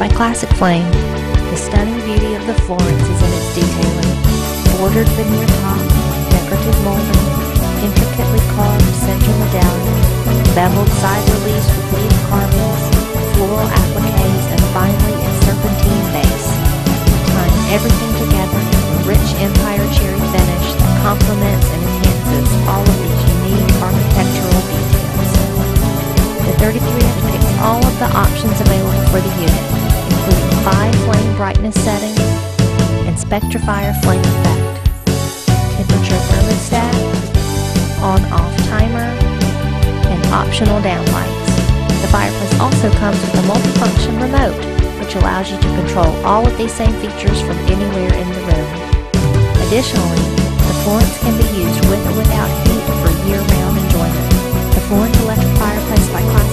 by Classic Flame. The stunning beauty of the Florence is in its detailing. Bordered veneer top, decorative molding, intricately carved center medallion, beveled side reliefs with leaf carvings, floral appliques, and finally a serpentine base, tying everything together in a rich empire cherry finish that complements and enhances all of these unique architectural details. The 33-inch picks all of the options available for the unit, including 5 flame brightness settings and Spectrifier flame effect, temperature thermostat, on-off timer, and optional downlights. The fireplace also comes with a multifunction remote, which allows you to control all of these same features from anywhere in the room. Additionally, the Florence can be used with or without heat for year-round enjoyment. The Florence electric fireplace by Classic